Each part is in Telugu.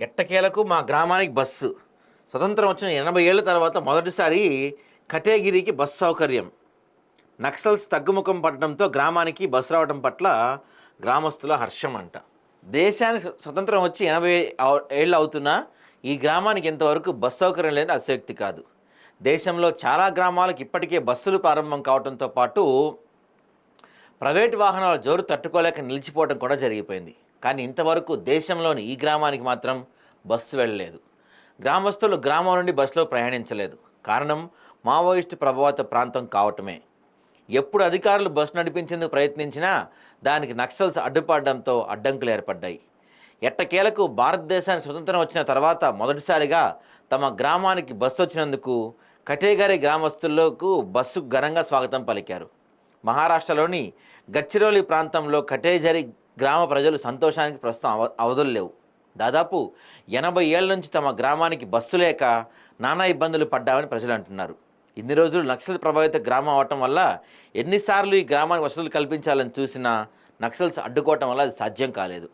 ఎట్టకేలకు మా గ్రామానికి బస్సు స్వతంత్రం వచ్చిన 80 ఏళ్ల తర్వాత మొదటిసారి కటేగిరికి బస్సు సౌకర్యం. నక్సల్స్ తగ్గుముఖం పడడంతో గ్రామానికి బస్సు రావడం పట్ల గ్రామస్తుల హర్షం అంట. దేశానికి స్వతంత్రం వచ్చి 80 ఏళ్ళు అవుతున్నా ఈ గ్రామానికి ఇంతవరకు బస్సు సౌకర్యం లేని అతిశయోక్తి కాదు. దేశంలో చాలా గ్రామాలకు ఇప్పటికే బస్సులు ప్రారంభం కావడంతో పాటు ప్రైవేట్ వాహనాల జోరు తట్టుకోలేక నిలిచిపోవడం కూడా జరిగిపోయింది. కానీ ఇంతవరకు దేశంలోని ఈ గ్రామానికి మాత్రం బస్సు వెళ్ళలేదు. గ్రామస్తులు గ్రామం నుండి బస్సులో ప్రయాణించలేదు. కారణం మావోయిస్టు ప్రభావిత ప్రాంతం కావటమే. ఎప్పుడు అధికారులు బస్సు నడిపించేందుకు ప్రయత్నించినా దానికి నక్సల్స్ అడ్డుపడడంతో అడ్డంకులు ఏర్పడ్డాయి. ఎట్టకేలకు భారతదేశానికి స్వతంత్రం వచ్చిన తర్వాత మొదటిసారిగా తమ గ్రామానికి బస్సు వచ్చినందుకు కటేగారి గ్రామస్తులకు బస్సుకు ఘనంగా స్వాగతం పలికారు. మహారాష్ట్రలోని గడ్చిరోలి ప్రాంతంలో కటేజరి గ్రామ ప్రజలు సంతోషానికి ప్రస్తుతం అవధులు లేవు. దాదాపు 80 ఏళ్ల నుంచి తమ గ్రామానికి బస్సు లేక నానా ఇబ్బందులు పడ్డామని ప్రజలు అంటున్నారు. ఇన్ని రోజులు నక్సల్ ప్రభావిత గ్రామం అవటం వల్ల ఎన్నిసార్లు ఈ గ్రామానికి వసతులు కల్పించాలని చూసినా నక్సల్స్ అడ్డుకోవటం వల్ల అది సాధ్యం కాలేదు.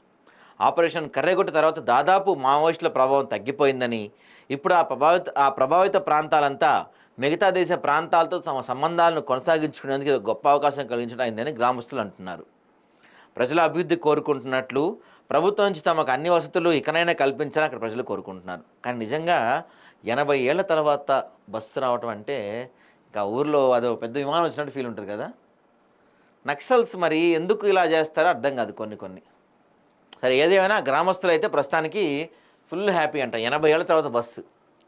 ఆపరేషన్ కర్రెగుట్ట తర్వాత దాదాపు మావోయిస్టుల ప్రభావం తగ్గిపోయిందని, ఇప్పుడు ఆ ప్రభావిత ప్రాంతాలంతా మిగతా దేశ ప్రాంతాలతో తమ సంబంధాలను కొనసాగించుకునేందుకు ఇది గొప్ప అవకాశం కలిగించడం అయిందని గ్రామస్తులు అంటున్నారు. ప్రజల అభివృద్ధి కోరుకుంటున్నట్లు ప్రభుత్వం నుంచి తమకు అన్ని వసతులు ఇకనైనా కల్పించాలని అక్కడ ప్రజలు కోరుకుంటున్నారు. కానీ నిజంగా 80 ఏళ్ల తర్వాత బస్సు రావటం అంటే ఇంకా ఊర్లో అదో పెద్ద విమానం వచ్చినట్టు ఫీల్ ఉంటుంది కదా. నక్సల్స్ మరి ఎందుకు ఇలా చేస్తారో అర్థం కాదు కొన్ని. సరే, ఏదేమైనా గ్రామస్తులు అయితే ప్రస్తుతానికి ఫుల్ హ్యాపీ అంట. 80 ఏళ్ల తర్వాత బస్సు.